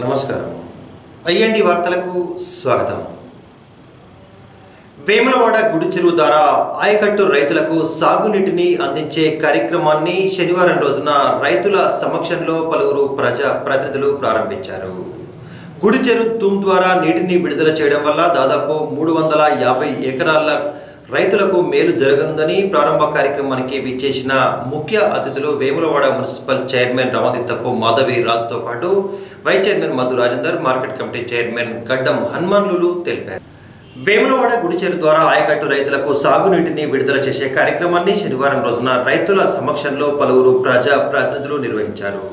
నమస్కారం. ఐఎన్డి వార్తలకు స్వాగతం. వేములవాడ గుడి చెరువు ద్వారా ఆయకట్టు రైతులకు సాగునీటిని అందించే కార్యక్రమాన్ని శనివారం రోజున రైతుల సమక్షంలో పలువురు ప్రజా ప్రతినిధులు ప్రారంభించారు. గుడి చెరువు తూమ్ ద్వారా నీటిని విడుదల చేయడం వల్ల దాదాపు 350 ఎకరాల రైతులకు మేలు జరగనుందని ప్రారంభ కార్యక్రమానికి విచ్చేసిన ముఖ్య అతిథులు వేములవాడ మున్సిపల్ చైర్మన్ రామతీర్థపు మాధవి రాజుతో పాటు vice chairman Madhu Rajender, market committee chairman Gaddam Hanumanlu తెలిపారు. వేములవాడ గుడి చెరువు ద్వారా ఆయకట్టు రైతులకు సాగునీటిని విడుదల చేసే కార్యక్రమాన్ని శనివారం రోజున రైతుల సమక్షంలో పలువురు ప్రజా ప్రతినిధులు నిర్వహించారు.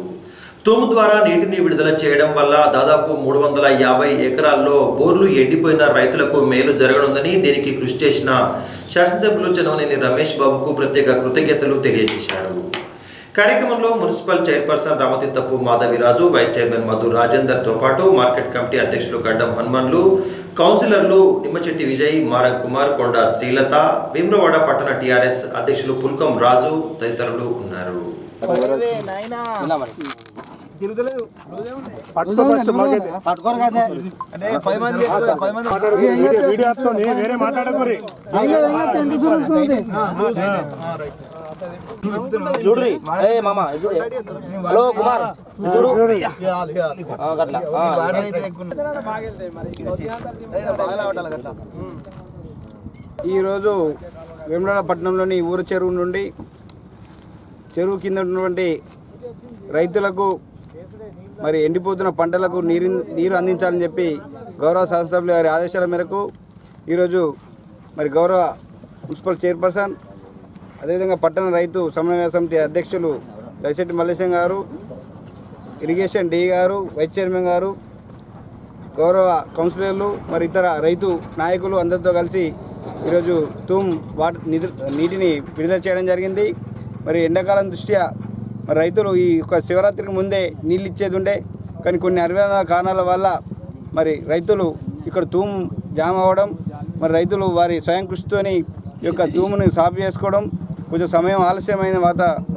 తూము ద్వారా నీటిని విడుదల చేయడం వల్ల దాదాపు 350 ఎకరాల్లో బోర్లు ఎండిపోయిన రైతులకు మేలు జరగనుందని, దీనికి కృషి చేసిన శాసనసభ్యులు చెన్నమనేని రమేష్ బాబుకు ప్రత్యేక కృతజ్ఞతలు తెలియజేశారు. కార్యక్రమంలో municipal chairperson Ramatheerthapu Madhaviraju, vice chairman Madhu రాజేందర్తో పాటు మార్కెట్ కమిటీ అధ్యక్షులు గడ్డం హనుమాన్లు, కౌన్సిలర్లు నిమ్మచెట్టి విజయ్, మారం కుమార్, కొండ శ్రీలత, వేములవాడ పట్టణ టీఆర్ఎస్ అధ్యక్షులు పుల్కం రాజు తదితరులు ఉన్నారు. ఈరోజు వేములవాడ పట్టణంలోని ఊరు చెరువు నుండి చెరువు కింద ఉన్నటువంటి రైతులకు మరి ఎండిపోతున్న పంటలకు నీరు అందించాలని చెప్పి గౌరవ శాసనసభ్యుల గారి ఆదేశాల మేరకు ఈరోజు మరి గౌరవ మున్సిపల్ చైర్పర్సన్, అదేవిధంగా పట్టణ రైతు సమన్వయ సమితి అధ్యక్షులు లైశెట్టి మల్లేశం గారు, ఇరిగేషన్ డి గారు, వైస్ చైర్మన్ గారు, గౌరవ కౌన్సిలర్లు, మరి ఇతర రైతు నాయకులు అందరితో కలిసి ఈరోజు తూమ్ నీటిని విడుదల చేయడం జరిగింది. మరి ఎండాకాలం దృష్ట్యా మరి రైతులు ఈ యొక్క శివరాత్రికి ముందే నీళ్ళు ఇచ్చేది ఉండే, కానీ కొన్ని అనివార్య కారణాల వల్ల మరి రైతులు ఇక్కడ తూము జామ్ అవ్వడం, మరి రైతులు వారి స్వయం కృషితోని ఈ యొక్క తూముని సాఫ్ చేసుకోవడం కొంచెం సమయం ఆలస్యమైన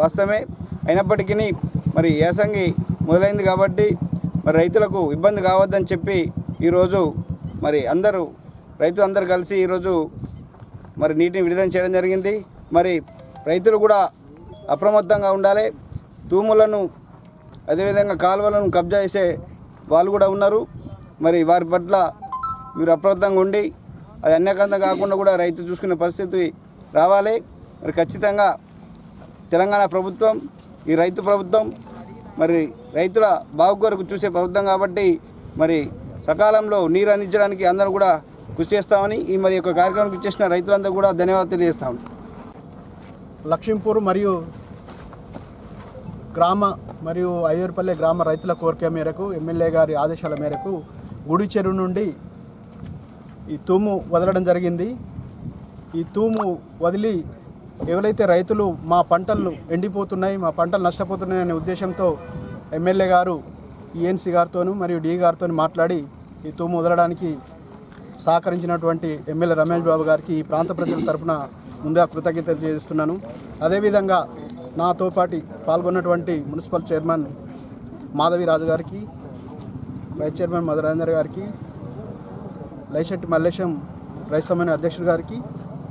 వాస్తవమే. అయినప్పటికీ మరి యాసంగి మొదలైంది కాబట్టి మరి రైతులకు ఇబ్బంది కావద్దని చెప్పి ఈరోజు మరి రైతులందరూ కలిసి ఈరోజు మరి నీటిని విడుదల చేయడం జరిగింది. మరి రైతులు కూడా అప్రమత్తంగా ఉండాలి. తూములను అదేవిధంగా కాలువలను కబ్జా చేసే వాళ్ళు కూడా ఉన్నారు. మరి వారి పట్ల మీరు అప్రమత్తంగా ఉండి అది అన్యకంత కాకుండా కూడా రైతు చూసుకునే పరిస్థితి రావాలి. మరి ఖచ్చితంగా తెలంగాణ ప్రభుత్వం ఈ రైతు ప్రభుత్వం, మరి రైతుల బాగు కొరకు చూసే ప్రభుత్వం కాబట్టి మరి సకాలంలో నీరు అందించడానికి అందరూ కూడా కృషి చేస్తామని ఈ మరి యొక్క కార్యక్రమానికి ఇచ్చేసిన రైతులందరూ కూడా ధన్యవాదాలు తెలియజేస్తాము. లక్ష్మీపూర్ మరియు గ్రామ మరియు అయ్యూర్పల్లె గ్రామ రైతుల కోరిక మేరకు, ఎమ్మెల్యే గారి ఆదేశాల మేరకు గుడి చెరువు నుండి ఈ తూము వదలడం జరిగింది. ఈ తూము వదిలి ఎవరైతే రైతులు మా పంటలు ఎండిపోతున్నాయి, మా పంటలు నష్టపోతున్నాయి అనే ఉద్దేశంతో ఎమ్మెల్యే గారు ఈఎన్సీ గారితోనూ మరియు డి గారితో మాట్లాడి ఈ తూము వదలడానికి సహకరించినటువంటి ఎమ్మెల్యే రమేష్ బాబు గారికి ఈ ప్రాంత ప్రజల తరఫున ముందుగా కృతజ్ఞతలు చేస్తున్నాను. అదేవిధంగా నాతో పాటు పాల్గొన్నటువంటి మున్సిపల్ చైర్మన్ మాధవి రాజు గారికి, వైస్ చైర్మన్ మధు రాజేందర్ గారికి, లైశెట్టి మల్లేశం రైతు సమన్వయ అధ్యక్షుడు గారికి,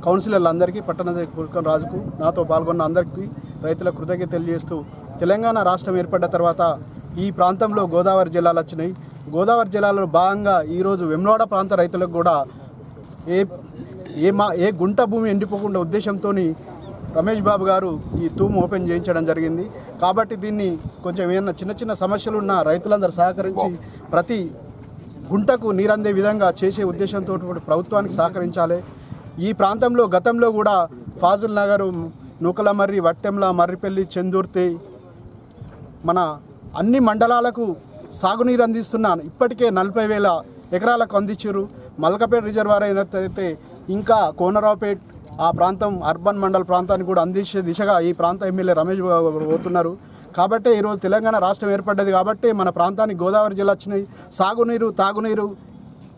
కౌన్సిలర్లందరికీ, పట్టణ పుల్కం రాజుకు, నాతో పాల్గొన్న అందరికీ రైతుల కృతజ్ఞతలు తెలియజేస్తూ, తెలంగాణ రాష్ట్రం ఏర్పడ్డ తర్వాత ఈ ప్రాంతంలో గోదావరి జిల్లాలు వచ్చినాయి. గోదావరి జిల్లాలో భాగంగా ఈరోజు వేములవాడ ప్రాంత రైతులకు కూడా ఏ గుంట భూమి ఎండిపోకుండా ఉద్దేశంతో రమేష్ బాబు గారు ఈ తూము ఓపెన్ చేయించడం జరిగింది. కాబట్టి దీన్ని కొంచెం ఏమైనా చిన్న చిన్న సమస్యలు ఉన్న రైతులందరూ సహకరించి ప్రతి గుంటకు నీరందే విధంగా చేసే ఉద్దేశంతో ప్రభుత్వానికి సహకరించాలి. ఈ ప్రాంతంలో గతంలో కూడా ఫాజుల్ నగర్, నూకలమర్రి, వట్టెంల, మర్రిపల్లి, చెందుర్తి మన అన్ని మండలాలకు సాగునీరు అందిస్తున్నాను. ఇప్పటికే 40,000 ఎకరాలకు అందించారు. మల్కపేట రిజర్వాయర్ అయినట్లయితే ఇంకా కోనరావుపేట్ ఆ ప్రాంతం అర్బన్ మండల ప్రాంతాన్ని కూడా అందించే దిశగా ఈ ప్రాంత ఎమ్మెల్యే రమేష్ బాబు పోతున్నారు. కాబట్టి ఈరోజు తెలంగాణ రాష్ట్రం ఏర్పడ్డది కాబట్టి మన ప్రాంతానికి గోదావరి జిల్లా వచ్చినాయి. సాగునీరు, తాగునీరు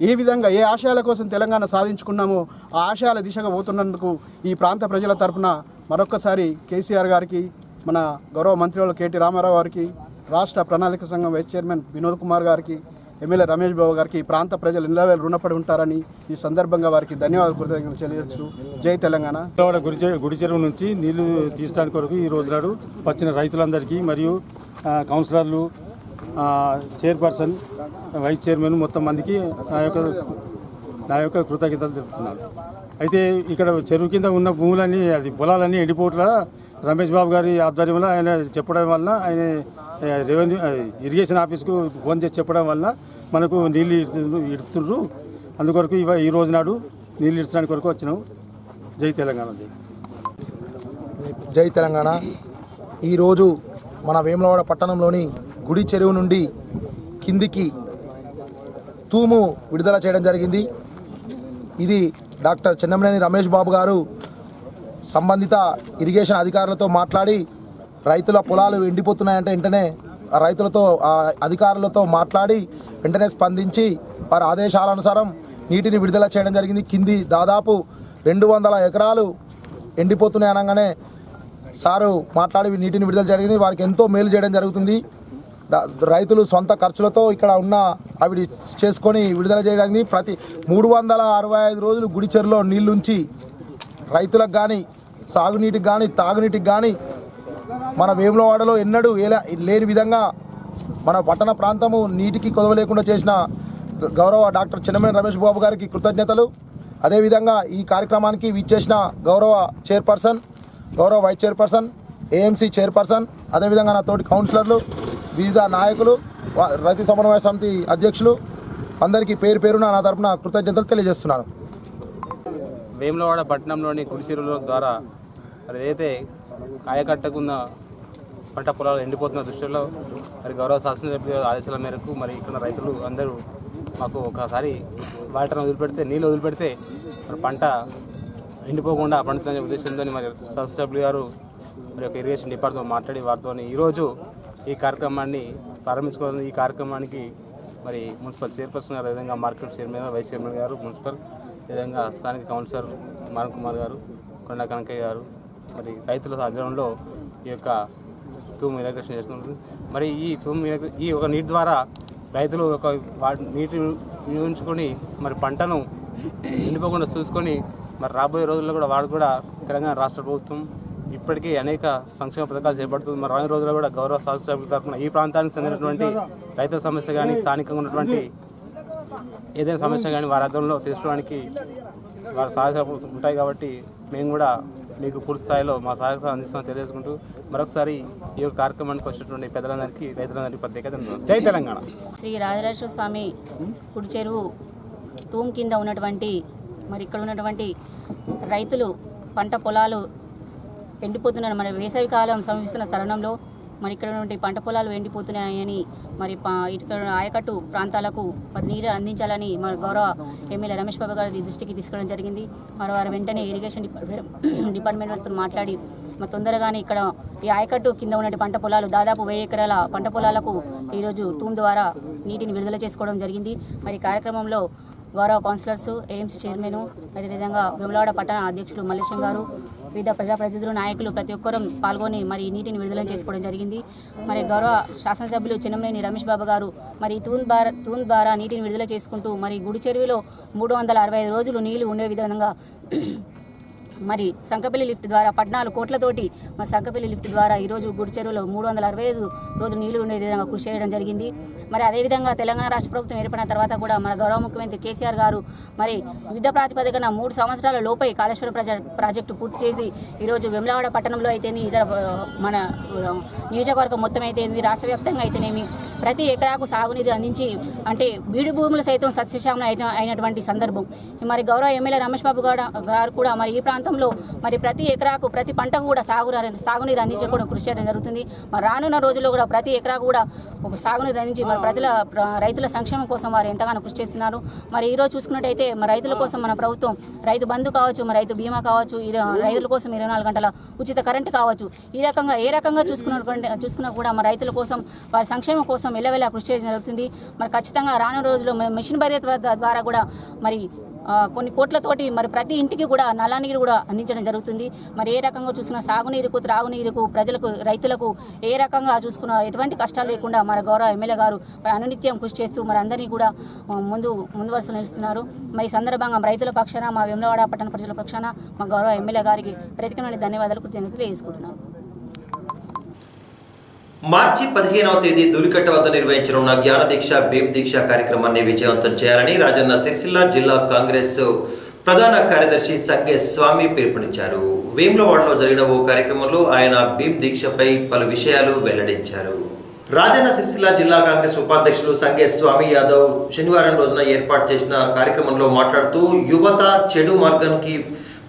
ఏ విధంగా ఏ ఆశయాల కోసం తెలంగాణ సాధించుకున్నామో ఆ ఆశయాల దిశగా పోతున్నందుకు ఈ ప్రాంత ప్రజల తరపున మరొకసారి కేసీఆర్ గారికి, మన గౌరవ మంత్రివర్యులు కేటీ రామారావు గారికి, రాష్ట్ర ప్రణాళిక సంఘం వైస్ చైర్మన్ వినోద్ కుమార్ గారికి, ఎమ్మెల్యే రమేష్ బాబు గారికి ఈ ప్రాంత ప్రజలు ఎల్లవేళ రుణపడి ఉంటారని ఈ సందర్భంగా వారికి ధన్యవాదాలు కృతజ్ఞతలు తెలియజేస్తూ జై తెలంగాణ. గుడి చెరువు నుంచి నీళ్లు తీయడానికి కొరకు ఈ రోజు నాడు వచ్చిన రైతులందరికీ మరియు కౌన్సిలర్లు, చైర్పర్సన్, వైస్ చైర్మన్ మొత్తం మందికి నా యొక్క కృతజ్ఞతలు తెలుపుతున్నాను. అయితే ఇక్కడ చెరువు కింద ఉన్న భూములన్నీ, అది పొలాలన్నీ ఎండిపోట్ల రమేష్ బాబు గారి ఆధ్వర్యంలో ఆయన చెప్పడం వల్ల, ఆయన రెవెన్యూ ఇరిగేషన్ ఆఫీస్కు ఫోన్ చేసి చెప్పడం వల్ల మనకు నీళ్ళు ఇడుతుండ్రు. అందుకొరకు ఈ రోజు నాడు నీళ్ళు ఇడ్చడానికి కొరకు వచ్చినాం. జై తెలంగాణ. జై తెలంగాణ. ఈరోజు మన వేములవాడ పట్టణంలోని గుడి చెరువు నుండి కిందికి తూము విడుదల చేయడం జరిగింది. ఇది డాక్టర్ చెన్నమనేని రమేష్ బాబు గారు సంబంధిత ఇరిగేషన్ అధికారులతో మాట్లాడి, రైతుల పొలాలు ఎండిపోతున్నాయంటే వెంటనే రైతులతో అధికారులతో మాట్లాడి వెంటనే స్పందించి వారి ఆదేశాలనుసారం నీటిని విడుదల చేయడం జరిగింది. కింది దాదాపు 200 ఎకరాలు ఎండిపోతున్నాయి అనగానే సారు మాట్లాడి నీటిని విడుదల జరిగింది. వారికి ఎంతో మేలు చేయడం జరుగుతుంది. రైతులు సొంత ఖర్చులతో ఇక్కడ ఉన్న అవి చేసుకొని విడుదల చేయడానికి ప్రతి 365 రోజులు గుడి చెరువులో నీళ్ళుంచి రైతులకు కానీ, సాగునీటికి కానీ, తాగునీటికి కానీ మన వేములవాడలో ఎన్నడూ లేని విధంగా మన పట్టణ ప్రాంతము నీటికి కొదవ లేకుండా చేసిన గౌరవ డాక్టర్ చెన్నమనేని రమేష్ బాబు గారికి కృతజ్ఞతలు. అదేవిధంగా ఈ కార్యక్రమానికి విచ్చేసిన గౌరవ చైర్పర్సన్, గౌరవ వైస్ చైర్పర్సన్, ఏఎంసీ చైర్పర్సన్, అదేవిధంగా నా తోటి కౌన్సిలర్లు, వివిధ నాయకులు, రైతు సమన్వయ సమితి అధ్యక్షులు అందరికీ పేరు పేరున నా తరపున కృతజ్ఞతలు తెలియజేస్తున్నాను. వేములవాడ పట్టణంలోని గుడి చెరువుల ద్వారా ఏదైతే కాయకట్టకున్న పంట పొలాలు ఎండిపోతున్న దృష్టిలో మరి గౌరవ శాసనసభ్యుల ఆదేశాల మేరకు మరి ఇక్కడ రైతులు అందరూ మాకు ఒకసారి వాటర్ని వదిలిపెడితే, నీళ్ళు వదిలిపెడితే మరి పంట ఎండిపోకుండా పండుతున్న ఉద్దేశంతో మరి శాసనసభ్యులు గారు మరి యొక్క ఇరిగేషన్ డిపార్ట్మెంట్ మాట్లాడి వారితో ఈరోజు ఈ కార్యక్రమాన్ని ప్రారంభించుకోవాలి. ఈ కార్యక్రమానికి మరి మున్సిపల్ చైర్పర్సన్ గారు, అదేవిధంగా మార్కెట్ చైర్మన్, వైస్ చైర్మన్ గారు, మున్సిపల్, విధంగా స్థానిక కౌన్సిలర్ మారన్ కుమార్ గారు, కొండ కనకయ్య గారు, మరి రైతుల ఆధ్వర్యంలో ఈ యొక్క తూము ఇరిగేషన్ చేసుకుంటుంది. మరి ఈ ఒక నీటి ద్వారా రైతులు ఒక నీటిని వినియోగించుకొని మరి పంటను ఎండిపోకుండా చూసుకొని మరి రాబోయే రోజుల్లో కూడా వాడు కూడా తెలంగాణ రాష్ట్ర ప్రభుత్వం ఇప్పటికీ అనేక సంక్షేమ పథకాలు చేపడుతుంది. మరి రాబోయే రోజుల్లో కూడా గౌరవ శాసనసభ్యుల తరఫున ఈ ప్రాంతానికి చెందినటువంటి రైతుల సమస్య కానీ, స్థానికంగా ఉన్నటువంటి ఏదైనా సమస్య కానీ వారి ఆధ్వర్యంలో తీసుకోవడానికి వారి సహాయ ఉంటాయి. కాబట్టి మేము కూడా మీకు పూర్తి స్థాయిలో మా సహాయక అందిస్తామని తెలియజేసుకుంటూ మరొకసారి ఈ యొక్క కార్యక్రమానికి వచ్చినటువంటి పెద్దలందరికీ, రైతులందరికీ ప్రత్యేకత. జై తెలంగాణ. శ్రీ రాజరాజేశ్వర స్వామి గుడి చెరువు తూము కింద ఉన్నటువంటి మరి ఇక్కడ ఉన్నటువంటి రైతులు పంట పొలాలు ఎండిపోతున్నారు. మరి వేసవి కాలం సమీపిస్తున్న తరుణంలో మరి ఇక్కడ నుండి పంట పొలాలు ఎండిపోతున్నాయని మరి ఇక్కడ ఆయకట్టు ప్రాంతాలకు మరి నీరు అందించాలని మరి గౌరవ ఎమ్మెల్యే రమేష్ బాబు గారి దృష్టికి తీసుకురావడం జరిగింది. మరి వారు వెంటనే ఇరిగేషన్ డిపార్ట్మెంట్ వాళ్ళతో మాట్లాడి మరి తొందరగానే ఇక్కడ ఈ ఆయకట్టు కింద ఉన్న పంట పొలాలు దాదాపు 1000 ఎకరాల పంట పొలాలకు ఈరోజు తూము ద్వారా నీటిని విడుదల చేసుకోవడం జరిగింది. మరి కార్యక్రమంలో గౌరవ కౌన్సిలర్స్, ఏఎంసీ చైర్మన్, అదేవిధంగా వేములవాడ పట్టణ అధ్యక్షులు మల్లేశం గారు, వివిధ ప్రజాప్రతినిధులు, నాయకులు ప్రతి ఒక్కరూ పాల్గొని మరి నీటిని విడుదల చేసుకోవడం జరిగింది. మరి గౌరవ శాసనసభ్యులు చెన్నమనేని రమేష్ బాబు గారు మరి తూన్ ద్వారా నీటిని విడుదల చేసుకుంటూ మరి గుడి చెరువులో 365 రోజులు నీళ్లు ఉండే విధంగా మరి సంకపల్లి లిఫ్ట్ ద్వారా 14 కోట్లతోటి మరి సంకపల్లి లిఫ్ట్ ద్వారా ఈరోజు గుడి చెరువులో 365 రోజులు నీళ్లు ఉండే విధంగా కృషి చేయడం జరిగింది. మరి అదేవిధంగా తెలంగాణ రాష్ట్ర ప్రభుత్వం ఏర్పడిన తర్వాత కూడా మన గౌరవ ముఖ్యమంత్రి కేసీఆర్ గారు మరి యుద్ధ ప్రాతిపదికన 3 సంవత్సరాల లోపే కాళేశ్వరం ప్రాజెక్టు పూర్తి చేసి ఈరోజు వేములవాడ పట్టణంలో అయితేనే ఇతర మన నియోజకవర్గం మొత్తం అయితేనేమి, రాష్ట్ర వ్యాప్తంగా అయితేనేమి ప్రతి ఎకరాకు సాగునీరు అందించి అంటే బీడు భూములు సైతం సస్యశ్యామలం అయినటువంటి సందర్భం. మరి గౌరవ ఎమ్మెల్యే రమేష్ బాబు గారు కూడా మరి ఈ ప్రాంతంలో మరి ప్రతి ఎకరాకు ప్రతి పంటకు కూడా సాగునీరు అందించడం కృషి చేయడం జరుగుతుంది. మరి రానున్న రోజుల్లో కూడా ప్రతి ఎకరాకు కూడా సాగునీరు అందించి మరి రైతుల సంక్షేమం కోసం వారు ఎంతగానో కృషి చేస్తున్నారు. మరి ఈరోజు చూసుకున్నట్టయితే మరి రైతుల కోసం మన ప్రభుత్వం రైతు బంధు కావచ్చు, మరి రైతు బీమా కావచ్చు, రైతుల కోసం 24 గంటల ఉచిత కరెంటు కావచ్చు, ఏ రకంగా చూసుకున్నా కూడా మరి రైతుల కోసం వారి సంక్షేమం కోసం ఎల్లవెల్లా కృషి చేయడం జరుగుతుంది. మరి ఖచ్చితంగా రానున్న రోజుల్లో మిషన్ భగీరథ ద్వారా కూడా మరి కొన్ని కోట్లతోటి మరి ప్రతి ఇంటికి కూడా నల్లనీరు కూడా అందించడం జరుగుతుంది. మరి ఏ రకంగా చూసుకున్న సాగునీరుకు త్రాగునీరుకు ప్రజలకు రైతులకు ఏ రకంగా చూసుకున్న ఎటువంటి కష్టాలు లేకుండా మన గౌరవ ఎమ్మెల్యే గారు అనునిత్యం కృషి చేస్తూ మరి అందరినీ కూడా ముందు వరుస నిలుస్తున్నారు. మరి ఈ సందర్భంగా రైతుల పక్షాన మా వేములవాడ పట్టణ ప్రజల పక్షాన మా గౌరవ ఎమ్మెల్యే గారికి ప్రత్యేకమైన ధన్యవాదాలు కృతజ్ఞతలు తెలియజేసుకుంటున్నాను. మార్చి 15వ తేదీ ధూళికట్ట వద్ద నిర్వహించనున్న జ్ఞాన దీక్ష భీమ్ దీక్ష కార్యక్రమాన్ని విజయవంతం చేయాలని రాజన్న సిరిసిల్ల జిల్లా కాంగ్రెస్ ప్రధాన కార్యదర్శి సంగే స్వామి పిలుపునిచ్చారు. వేములవాడలో జరిగిన ఓ కార్యక్రమంలో ఆయన భీమ్ దీక్షపై పలు విషయాలు వెల్లడించారు. రాజన్న సిరిసిల్ల జిల్లా కాంగ్రెస్ ఉపాధ్యక్షులు సంగే స్వామి యాదవ్ శనివారం రోజున ఏర్పాటు చేసిన కార్యక్రమంలో మాట్లాడుతూ యువత చెడు మార్గానికి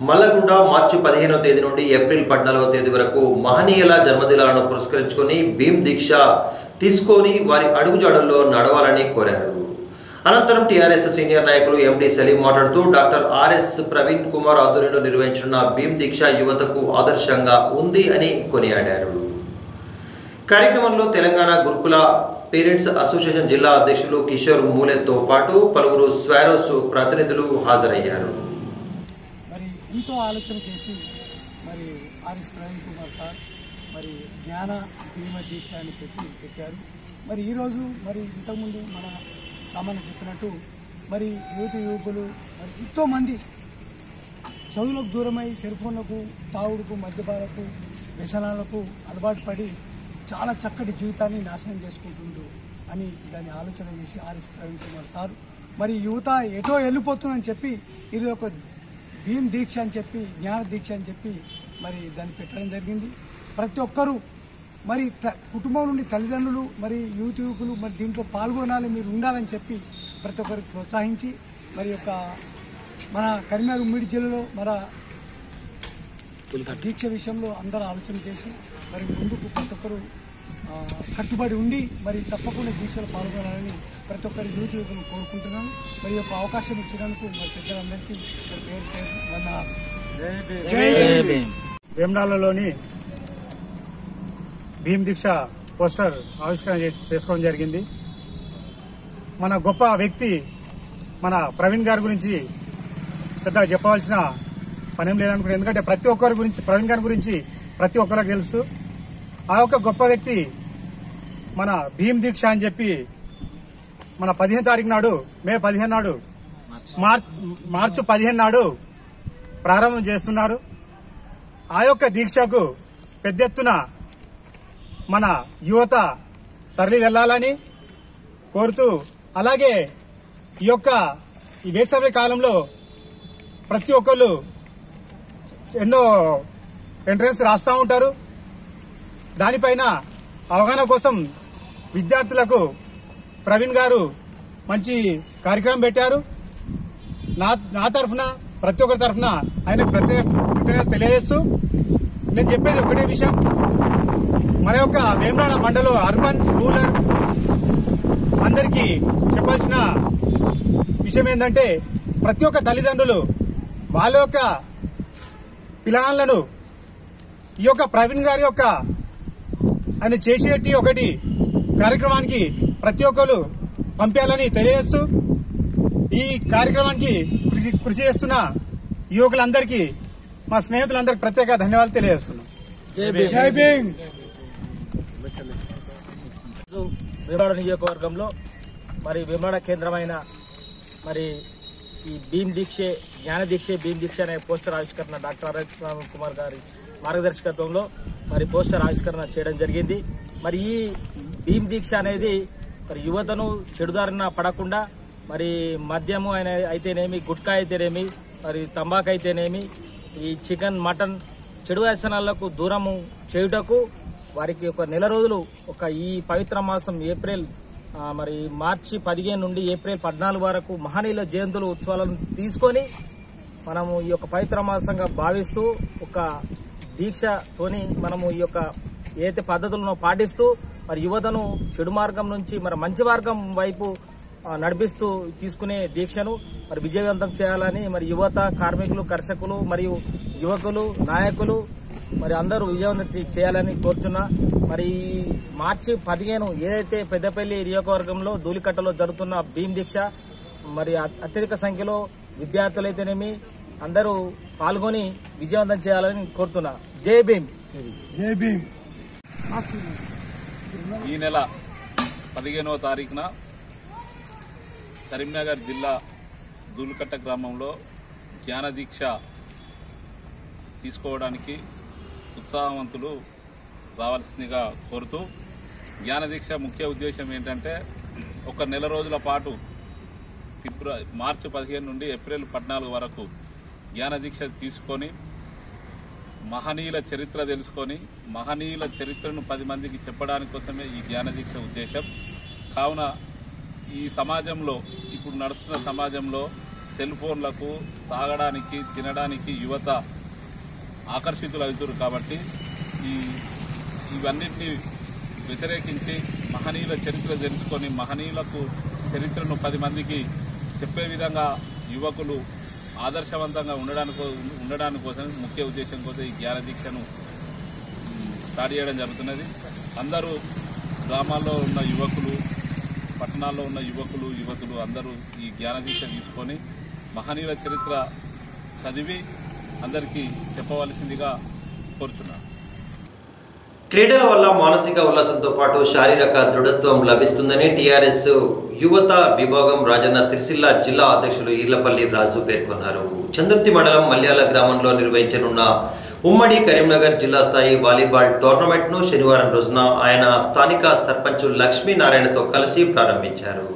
మల్లగుండా మార్చి 15వ తేదీ నుండి ఏప్రిల్ 14వ తేదీ వరకు మహనీయుల జన్మదినాలను పురస్కరించుకొని భీమ్ దీక్ష తీసుకొని వారి అడుగుజాడల్లో నడవాలని కోరారు. అనంతరం టీఆర్ఎస్ సీనియర్ నాయకులు ఎండి సలీం మాట్లాడుతూ డాక్టర్ ఆర్ఎస్ ప్రవీణ్ కుమార్ ఆధ్వర్యంలో నిర్వహించిన భీమ్ దీక్ష యువతకు ఆదర్శంగా ఉంది అని కొనియాడారు. కార్యక్రమంలో తెలంగాణ గురుకుల పేరెంట్స్ అసోసియేషన్ జిల్లా అధ్యక్షులు కిషోర్ మూలెతో పాటు పలువురు స్వారోస్ ప్రతినిధులు హాజరయ్యారు. ఎంతో ఆలోచన చేసి మరి ఆర్ఎస్ ప్రవీణ్ కుమార్ సార్ మరి జ్ఞాన భీమ దీక్ష అని పెట్టారు. మరి ఈరోజు మరి ఇంతకుముందు మన సామాన్య చెప్పినట్టు మరి యువకులు మరి ఎంతోమంది చదువులకు దూరమై సెల్ ఫోన్లకు తాగుడుకు మద్యపాలకు వ్యసనాలకు అలవాటు పడి చాలా చక్కటి జీవితాన్ని నాశనం చేసుకుంటుండ్రు అని దాన్ని ఆలోచన చేసి ఆర్ఎస్ ప్రవీణ్ కుమార్ సార్ మరి యువత ఎటో వెళ్ళిపోతుందని చెప్పి ఇది ఒక భీమ్ దీక్ష అని చెప్పి జ్ఞాన దీక్ష అని చెప్పి మరి దాన్ని పెట్టడం జరిగింది. ప్రతి ఒక్కరూ మరి కుటుంబం నుండి తల్లిదండ్రులు మరి యువకులు మరి దీంట్లో పాల్గొనాలి, మీరు ఉండాలని చెప్పి ప్రతి ఒక్కరికి ప్రోత్సహించి మరి యొక్క మన కరీంనగర్ ఉమ్మడి జిల్లాలో మన దీక్ష విషయంలో అందరూ ఆలోచన చేసి మరి ముందుకు ప్రతి ఒక్కరు కట్టుబడి ఉండి మరి తప్పకుండా దీక్షలో పాల్గొనాలని ప్రతి ఒక్కరి యువకులను కోరుకుంటున్నాను. మరి యొక్క అవకాశం ఇచ్చినందుకు మరి పెద్దలందరికీ పేరు వేములవాడలోని భీమ్ దీక్ష పోస్టర్ ఆవిష్కరణ చేసుకోవడం జరిగింది. మన గొప్ప వ్యక్తి మన ప్రవీణ్ గారి గురించి పెద్దగా చెప్పవలసిన పనేం లేదనుకుంటే, ఎందుకంటే ప్రతి ఒక్కరి గురించి ప్రవీణ్ గారి గురించి ప్రతి ఒక్కరికి తెలుసు. ఆ యొక్క గొప్ప వ్యక్తి మన భీమ్ దీక్ష అని చెప్పి మన 15 తారీఖు నాడు మే 15 నాడు మార్చి 15 నాడు ప్రారంభం చేస్తున్నారు. ఆ యొక్క దీక్షకు పెద్ద ఎత్తున మన యువత తరలి వెళ్లాలని కోరుతూ, అలాగే ఈ వేసవి కాలంలో ప్రతి ఒక్కళ్ళు ఎన్నో ఎంట్రన్స్ రాస్తూ ఉంటారు. దానిపైన అవగాహన కోసం విద్యార్థులకు ప్రవీణ్ గారు మంచి కార్యక్రమం పెట్టారు. నా తరఫున ప్రతి ఒక్కరి తరఫున ఆయన ప్రత్యేక కృతజ్ఞతలు తెలియజేస్తూ, నేను చెప్పేది ఒకటే విషయం, మన యొక్క వేములవాడ మండలం అర్బన్ రూరల్ అందరికీ చెప్పాల్సిన విషయం ఏంటంటే, ప్రతి ఒక్క తల్లిదండ్రులు వాళ్ళ యొక్క పిల్లలను ఈ యొక్క ప్రవీణ్ గారి యొక్క ఆయన చేసేటి ఒకటి కార్యక్రమానికి ప్రతి ఒక్కరు పంపించాలని తెలియజేస్తూ, ఈ కార్యక్రమానికి కృషి చేస్తున్న యువకులందరికీ మా స్నేహితులందరికీ ప్రత్యేక ధన్యవాదాలు తెలియజేస్తున్నాం. జై భీమ్. వేములవాడ నియోజకవర్గంలో మరి వేములవాడ కేంద్రమైన మరి ఈ భీమ్ దీక్షే జ్ఞాన దీక్షే భీమ్ దీక్ష అనే పోస్టర్ ఆవిష్కరణ డాక్టర్ ఆర్ఎస్ ప్రవీణ్ కుమార్ గారి మార్గదర్శకత్వంలో మరి పోస్టర్ ఆవిష్కరణ చేయడం జరిగింది. మరి ఈ భీమ్ దీక్ష అనేది మరి యువతను చెడుదారిన పడకుండా మరి మద్యము అయితేనేమి, గుట్కా అయితేనేమి, మరి తంబాకు అయితేనేమి, ఈ చికెన్ మటన్ చెడు వ్యసనాలకు దూరము చేయుటకు వారికి ఒక నెల రోజులు ఈ పవిత్ర మాసం ఏప్రిల్ మరి మార్చి 15 నుండి ఏప్రిల్ 14 వరకు మహనీయుల జయంతులు ఉత్సవాలను తీసుకొని మనము ఈ యొక్క పవిత్ర మాసంగా భావిస్తూ ఒక దీక్షతోని మనము ఈ యొక్క ఏదైతే పద్ధతులను పాటిస్తూ మరి యువతను చెడు మార్గం నుంచి మరి మంచి మార్గం వైపు నడిపిస్తూ తీసుకునే దీక్షను మరి విజయవంతం చేయాలని మరి యువత, కార్మికులు, కర్షకులు మరియు యువకులు, నాయకులు మరి అందరూ విజయవంతం చేయాలని కోరుతున్నా. మరి మార్చి 15 ఏదైతే పెద్దపల్లి నియోజకవర్గంలో ధూళికట్టలో జరుగుతున్న భీమ్ దీక్ష మరి అత్యధిక సంఖ్యలో విద్యార్థులైతేనేమి అందరూ పాల్గొని విజయవంతం చేయాలని కోరుతున్నా. జై భీమ్. జై భీమ్. ఈ నెల 15వ తారీఖున కరీంనగర్ జిల్లా దూలుకట్ట గ్రామంలో జ్ఞాన దీక్ష తీసుకోవడానికి ఉత్సాహవంతులు రావాల్సిందిగా కోరుతూ, జ్ఞాన దీక్ష ముఖ్య ఉద్దేశం ఏంటంటే ఒక నెల రోజుల పాటు మార్చి 15 నుండి ఏప్రిల్ 14 వరకు జ్ఞాన దీక్ష తీసుకొని మహనీయుల చరిత్ర తెలుసుకొని మహనీయుల చరిత్రను 10 మందికి చెప్పడానికి కోసమే ఈ జ్ఞాన దీక్ష ఉద్దేశం. కావున ఈ సమాజంలో ఇప్పుడు నడుస్తున్న సమాజంలో సెల్ ఫోన్లకు తాగడానికి తినడానికి యువత ఆకర్షితులు అవుతారు. కాబట్టి ఇవన్నింటినీ వ్యతిరేకించి మహనీయుల చరిత్ర తెలుసుకొని మహనీయులకు చరిత్రను 10 మందికి చెప్పే విధంగా యువకులు ఆదర్శవంతంగా ఉండడానికి కోసం ముఖ్య ఉద్దేశం కోసం ఈ జ్ఞాన దీక్షను స్టార్ట్ చేయడం జరుగుతున్నది. అందరూ గ్రామాల్లో ఉన్న యువకులు, పట్టణాల్లో ఉన్న యువతులు అందరూ ఈ జ్ఞాన దీక్ష తీసుకొని మహనీయుల చరిత్ర చదివి అందరికీ చెప్పవలసిందిగా కోరుచున్నాను. క్రీడల వల్ల మానసిక ఉల్లాసంతో పాటు శారీరక దృఢత్వం లభిస్తుందని టీఆర్ఎస్ యువత విభాగం రాజన్న సిరిసిల్ల జిల్లా అధ్యక్షులు ఈర్లపల్లి రాజు పేర్కొన్నారు. చందుర్తి మండలం మల్యాల గ్రామంలో నిర్వహించనున్న ఉమ్మడి కరీంనగర్ జిల్లా స్థాయి వాలీబాల్ టోర్నమెంట్ను శనివారం రోజున ఆయన స్థానిక సర్పంచ్ లక్ష్మీనారాయణతో కలిసి ప్రారంభించారు.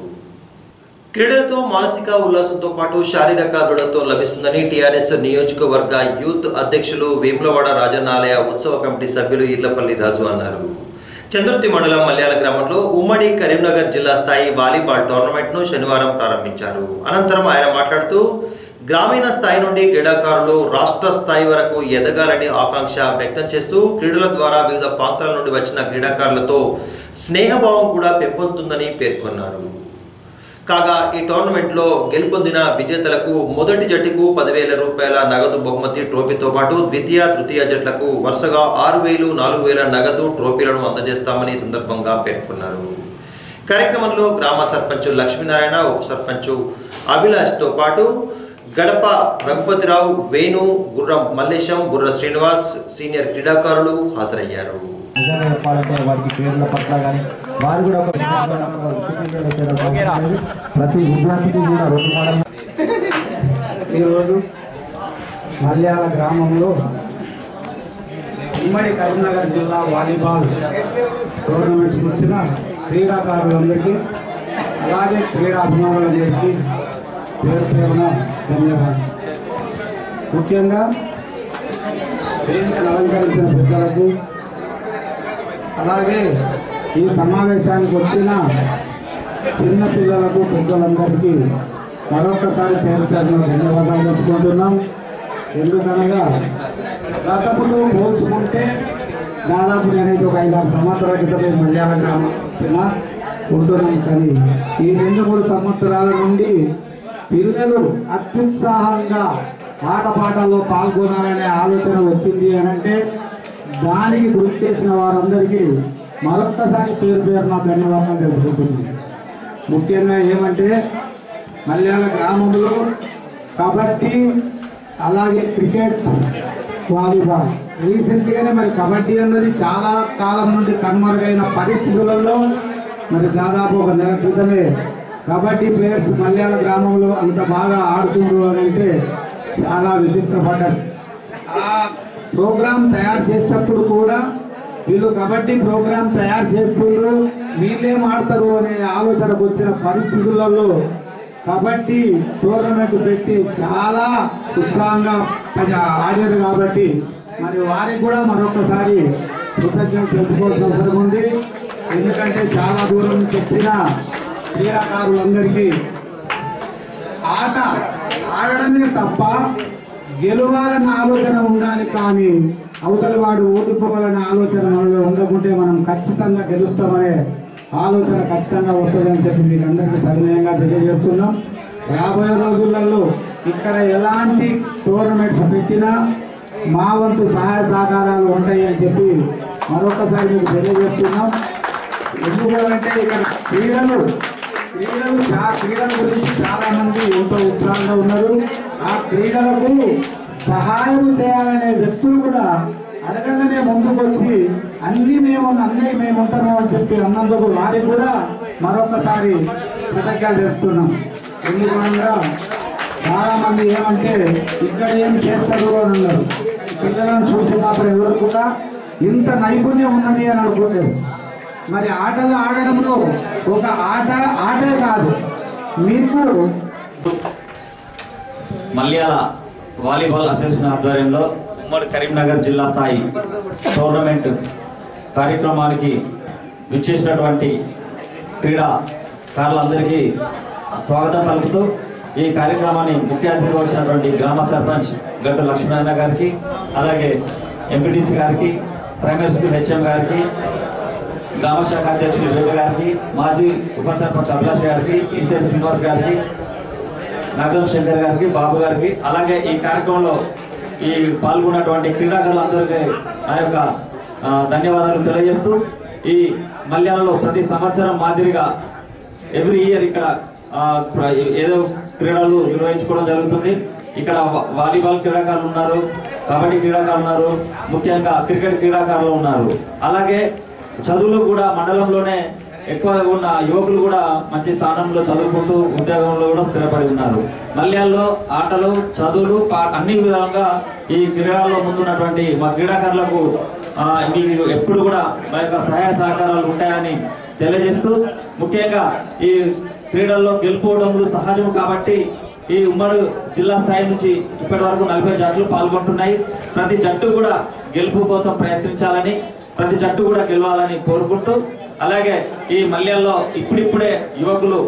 క్రీడలతో మానసిక ఉల్లాసంతో పాటు శారీరక దృఢత్వం లభిస్తుందని టీఆర్ఎస్ నియోజకవర్గ యూత్ అధ్యక్షులు వేములవాడ రాజన్నాలయ ఉత్సవ కమిటీ సభ్యులు ఈర్లపల్లి రాజు అన్నారు. చందుర్తి మండలం మల్యాల గ్రామంలో ఉమ్మడి కరీంనగర్ జిల్లా స్థాయి వాలీబాల్ టోర్నమెంట్ను శనివారం ప్రారంభించారు. అనంతరం ఆయన మాట్లాడుతూ గ్రామీణ స్థాయి నుండి క్రీడాకారులు రాష్ట్ర స్థాయి వరకు ఎదగాలని ఆకాంక్ష వ్యక్తం చేస్తూ క్రీడల ద్వారా వివిధ ప్రాంతాల నుండి వచ్చిన క్రీడాకారులతో స్నేహభావం కూడా పెంపొందుతుందని పేర్కొన్నారు. కాగా ఈ టోర్నమెంట్లో గెలుపొందిన విజేతలకు మొదటి జట్టుకు 10,000 రూపాయల నగదు బహుమతి ట్రోఫీతో పాటు ద్వితీయ తృతీయ జట్లకు వరుసగా 6,000, 4,000 నగదు ట్రోఫీలను అందజేస్తామని ఈ సందర్భంగా పేర్కొన్నారు. కార్యక్రమంలో గ్రామ సర్పంచ్ లక్ష్మీనారాయణ, ఉప సర్పంచ్ అభిలాష్తో పాటు గడప రఘుపతిరావు, వేణు, గుర్రం మల్లేశం, బుర్ర శ్రీనివాస్, సీనియర్ క్రీడాకారులు హాజరయ్యారు. చెప్పాలంటే వారికి క్రీడల పట్ల కానీ వారు కూడా ప్రతి విద్యార్థికి కూడా రోడ్డు. ఈరోజు మల్యాల గ్రామంలో ఉమ్మడి కరీంనగర్ జిల్లా వాలీబాల్ టోర్నమెంట్కి వచ్చిన క్రీడాకారులందరికీ అలాగే క్రీడా అభిమానులందరికీ పేరున ధన్యవాదాలు. ముఖ్యంగా వేదికను అలంకరించిన పెద్దలకు అలాగే ఈ సమావేశానికి వచ్చిన చిన్న పిల్లలకు పెద్దలందరికీ మరొకసారి పేరున ధన్యవాదాలు చెప్పుకుంటున్నాం. ఎందుకనగా గతంలో పోల్చుకుంటే దాదాపు నేనైతే ఒక 5-6 సంవత్సరాల క్రితమే మల్యాల గ్రామం వచ్చిన ఉంటున్నాం. కానీ ఈ 2-3 సంవత్సరాల నుండి పిల్లలు అత్యుత్సాహంగా ఆటపాటల్లో పాల్గొనాలనే ఆలోచన వచ్చింది అని అంటే దానికి కృషి చేసిన వారందరికీ మరొక్కసారి పేరున ధన్యవాదాలు తెలుపుకుంటున్నాను. ముఖ్యంగా ఏమంటే మల్యాల గ్రామంలో కబడ్డీ అలాగే క్రికెట్, వాలీబాల్ రీసెంట్గానే మరి కబడ్డీ అన్నది చాలా కాలం నుండి కనుమరుగైన పరిస్థితులలో మరి దాదాపు ఒక నెల క్రితమే కబడ్డీ ప్లేయర్స్ మల్యాల గ్రామంలో అంత బాగా ఆడుతున్నారు అని అంటే చాలా విచిత్రపడ్డారు. ఆ ప్రోగ్రాం తయారు చేసేటప్పుడు కూడా వీళ్ళు కబడ్డీ ప్రోగ్రాం తయారు చేస్తున్నారు, వీళ్ళేం ఆడతారు అనే ఆలోచనకు వచ్చిన పరిస్థితులలో కబడ్డీ టోర్నమెంట్ పెట్టి చాలా ఉత్సాహంగా ఆడారు. కాబట్టి మరి వారికి కూడా మరొకసారి కృతజ్ఞతలు తెలుసుకోవాల్సిన అవసరం ఉంది. ఎందుకంటే చాలా దూరం నుంచి వచ్చిన క్రీడాకారులందరికీ ఆట ఆడడమే తప్ప గెలవాలన్న ఆలోచన ఉండాలి, కానీ అవతలి వాడు ఓడిపోవాలనే ఆలోచన మనలో ఉండకుంటే మనం ఖచ్చితంగా గెలుస్తామనే ఆలోచన ఖచ్చితంగా వస్తుందని చెప్పి మీకు అందరికీ సవినయంగా తెలియజేస్తున్నాం. రాబోయే రోజులలో ఇక్కడ ఎలాంటి టోర్నమెంట్స్ పెట్టినా మా వంతు సహాయ సహకారాలు ఉంటాయి అని చెప్పి మరొకసారి మీకు తెలియజేస్తున్నాం. ఎందుకంటే ఇక్కడ క్రీడలు క్రీడల గురించి చాలా మంది ఎంతో ఉత్సాహంగా ఉన్నారు. ఆ క్రీడలకు సహాయం చేయాలనే వ్యక్తులు కూడా అడగగానే ముందుకు వచ్చి అన్నీ మేము ఉంటాము అని చెప్పి అన్నందుకు వారికి కూడా మరొకసారి కృతజ్ఞతలు చెప్తున్నాం. ఎందుకనగా చాలా మంది ఏమంటే ఇక్కడ ఏం చేస్తారు అని ఉన్నారు. పిల్లలను చూసి మాత్రం ఎవరు కూడా ఇంత నైపుణ్యం ఉన్నది అని అనుకోలేదు. మరి ఆటలు ఆడడంలో ఒక ఆటే కాదు, మీకు మల్యాల వాలీబాల్ అసోసియేషన్ ఆధ్వర్యంలో ఉమ్మడి కరీంనగర్ జిల్లా స్థాయి టోర్నమెంట్ కార్యక్రమానికి విచ్చేసినటువంటి క్రీడాకారులందరికీ స్వాగతం పలుకుతూ ఈ కార్యక్రమాన్ని ముఖ్య అతిథిగా వచ్చినటువంటి గ్రామ సర్పంచ్ గట్టు లక్ష్మీనారాయణ గారికి, అలాగే ఎంపీటీసీ గారికి, ప్రైమరీ స్కూల్ హెచ్ఎం గారికి, గ్రామ శాఖ అధ్యక్షులు వివేక్ గారికి, మాజీ ఉప సర్పంచ్ అభిలాష్ గారికి, ఈశ్వర్ శ్రీనివాస్ గారికి, నగరం శంకర్ గారికి, బాబు గారికి, అలాగే ఈ కార్యక్రమంలో ఈ పాల్గొన్నటువంటి క్రీడాకారులందరికీ నా యొక్క ధన్యవాదాలు తెలియజేస్తూ, ఈ మల్యాలలో ప్రతి సంవత్సరం మాదిరిగా ఎవ్రీ ఇయర్ ఇక్కడ ఏదో క్రీడలు నిర్వహించుకోవడం జరుగుతుంది. ఇక్కడ వాలీబాల్ క్రీడాకారులు ఉన్నారు, కబడ్డీ క్రీడాకారులు ఉన్నారు, ముఖ్యంగా క్రికెట్ క్రీడాకారులు ఉన్నారు. అలాగే చదువులు కూడా మండలంలోనే ఎక్కువగా ఉన్న యువకులు కూడా మంచి స్థానంలో చదువుకుంటూ ఉద్యోగంలో కూడా స్థిరపడి ఉన్నారు. మల్యాల్లో ఆటలు, చదువులు, అన్ని విధాలుగా ఈ క్రీడల్లో ముందున్నటువంటి మా క్రీడాకారులకు మీకు ఎప్పుడు కూడా మా యొక్క సహాయ సహకారాలు ఉంటాయని తెలియజేస్తూ, ముఖ్యంగా ఈ క్రీడల్లో గెలుపోవడములు సహజం కాబట్టి ఈ ఉమ్మడి జిల్లా స్థాయి నుంచి ఇప్పటి వరకు 40 జట్లు పాల్గొంటున్నాయి. ప్రతి జట్టు కూడా గెలుపు కోసం ప్రయత్నించాలని, ప్రతి జట్టు కూడా గెలవాలని కోరుకుంటూ, అలాగే ఈ మల్యాల్లో ఇప్పుడిప్పుడే యువకులు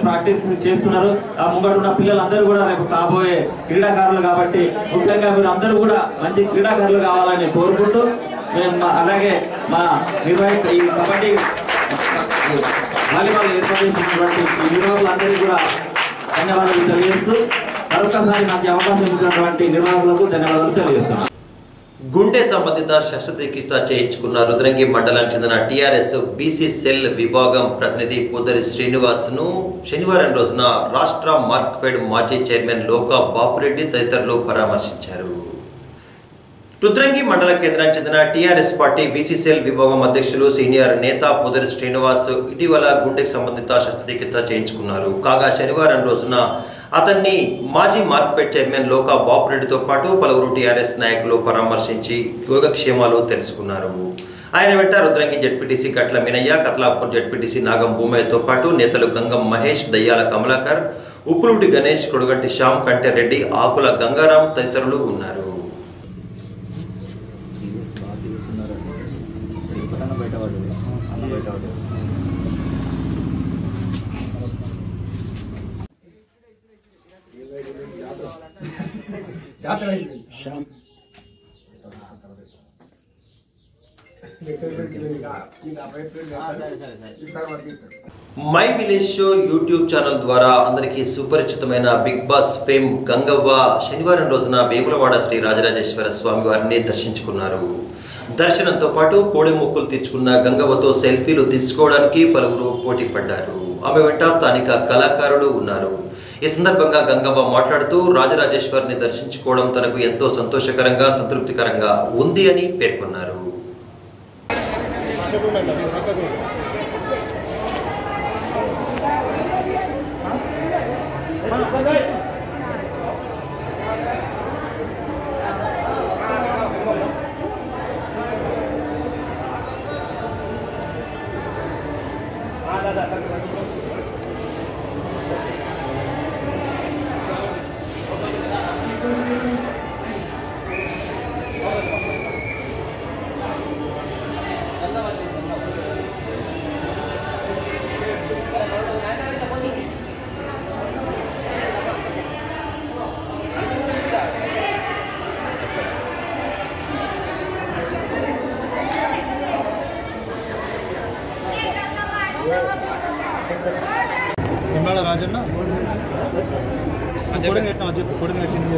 ప్రాక్టీస్ చేస్తున్నారు. ఆ ముంగటున్న పిల్లలందరూ కూడా రేపు కాబోయే క్రీడాకారులు కాబట్టి ముఖ్యంగా మీరు అందరూ కూడా మంచి క్రీడాకారులు కావాలని కోరుకుంటూ, అలాగే మా ఈ కబడ్డీ వాలీబాల్ ఏర్పాటు చేసినటువంటి ఈ నిర్వాహకులందరికీ కూడా ధన్యవాదాలు తెలియజేస్తూ, మరొకసారి నాకు అవకాశం ఇచ్చినటువంటి నిర్వాహకులకు ధన్యవాదాలు తెలియజేస్తున్నాను. గుండె సంబంధిత శస్త్రచికిత్స చేయించుకున్న రుద్రంగి మండలానికి చెందిన టీఆర్ఎస్ బీసీ సెల్ విభాగం ప్రతినిధి పూదరి శ్రీనివాస్ను శనివారం రోజున రాష్ట్ర మార్క్ఫెడ్ మాజీ చైర్మన్ లోకా బాపురెడ్డి తదితరులు పరామర్శించారు. రుద్రంగి మండల కేంద్రానికి చెందిన టీఆర్ఎస్ పార్టీ బీసీ సెల్ విభాగం అధ్యక్షులు సీనియర్ నేత పూదరి శ్రీనివాస్ ఇటీవల గుండెకు సంబంధిత శస్త్రచికిత్స చేయించుకున్నారు. కాగా శనివారం రోజున అతన్ని మాజీ మార్కెట్ చైర్మన్ లోకా బాపురెడ్డితో పాటు పలువురు టీఆర్ఎస్ నాయకులు పరామర్శించి యోగక్షేమాలు తెలుసుకున్నారు. ఆయన వెంట రుద్రంగి జెడ్పీటీసీ గట్ల మీనయ్య, కత్లాపూర్ జెడ్పీటీసీ నాగం భూమయ్యతో పాటు నేతలు గంగం మహేష్, దయ్యాల కమలాకర్, ఉప్పులూటి గణేష్, కొడుగంటి శ్యామ్, కంటెరెడ్డి, ఆకుల గంగారాం తదితరులు ఉన్నారు. My village show YouTube channel ద్వారా అందరికీ సుపరిచితమైన బిగ్ బాస్ ఫేమ్ గంగవ్వ శనివారం రోజున వేములవాడ శ్రీ రాజరాజేశ్వర స్వామి వారిని దర్శించుకున్నారు. దర్శనంతో పాటు కోడి మొక్కులు తీర్చుకున్న గంగవ్వతో సెల్ఫీలు తీసుకోవడానికి పలువురు పోటీ పడ్డారు. ఆమె వెంట స్థానిక కళాకారులు ఉన్నారు. ఈ సందర్భంగా గంగవ్వ మాట్లాడుతూ రాజరాజేశ్వరిని దర్శించుకోవడం తనకు ఎంతో సంతోషకరంగా, సంతృప్తికరంగా ఉంది అని పేర్కొన్నారు. నిమ్మాడ రాజన్న కోడింగ్ పెట్టినా చెప్పి కోడింగ్ పెట్టింది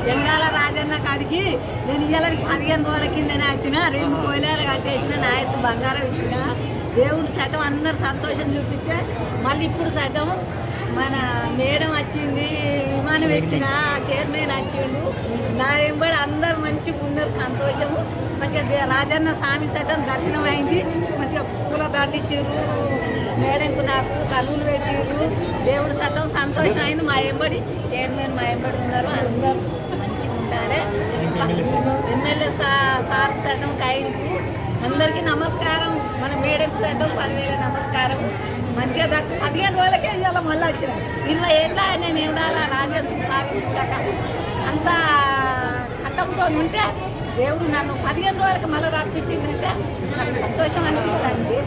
జంగాల రాజన్న కాడికి నేను ఇయ్యాలకి 15 రోజుల కిందనే వచ్చిన 2 కోయిలాలు కట్టేసిన నా ఎత్తు బంగారం ఇచ్చిన దేవుడు సైతం అందరు సంతోషం చూపిస్తే మళ్ళీ ఇప్పుడు సైతం మన మేడం వచ్చింది విమానం ఎక్కిన చైర్మన్ వచ్చిండు నా వెంబడి అందరు మంచిగా ఉన్నారు సంతోషము మంచిగా రాజన్న స్వామి సైతం దర్శనం అయింది మంచిగా పూల దండిచ్చిర్రు మేడంకు నాకు కన్నులు పెట్టిర్రు దేవుడు సైతం సంతోషం అయింది మా వెంబడి చైర్మన్ మా వెంబడి ఉన్నారు అందరూ మంచిగా ఉండాలి ఎమ్మెల్యే సార్ సైతం కైంకు అందరికీ నమస్కారం మన మేడంకు సైతం 10,000 నమస్కారం మంచిగా దర్శనం 15 రోజులకే ఇవాళ మళ్ళీ వచ్చిన 20 ఏళ్ళ నేను ఉండాల రాజేంద్ర స్వామి అంత కట్టంతో ఉంటే దేవుడు నన్ను 15 రోజులకి మళ్ళీ రప్పించిందంటే నాకు సంతోషం అనిపిస్తుంది.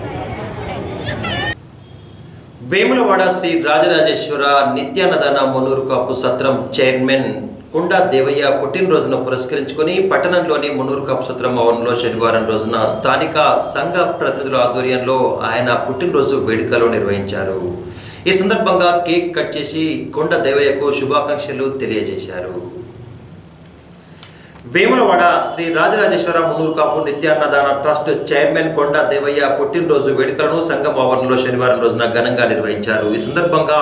వేములవాడ శ్రీ రాజరాజేశ్వర నిత్యాన్నదాన మున్నూరు కాపు సత్రం చైర్మన్ కొండా దేవయ్య పుట్టినరోజును పురస్కరించుకుని పట్టణంలోని మున్నూరు కాపు సత్రం ఆవరణలో శనివారం రోజున స్థానిక సంఘ ప్రతినిధుల ఆధ్వర్యంలో ఆయన పుట్టినరోజు వేడుకలు నిర్వహించారు. ఈ సందర్భంగా కేక్ కట్ చేసి కొండా దేవయ్యకు శుభాకాంక్షలు తెలియజేశారు. వేములవాడ శ్రీ రాజరాజేశ్వర మున్నూరు కాపు నిత్యాన్నదాన ట్రస్ట్ చైర్మన్ కొండా దేవయ్య పుట్టినరోజు వేడుకలను సంఘం ఆవరణలో శనివారం రోజున ఘనంగా నిర్వహించారు. ఈ సందర్భంగా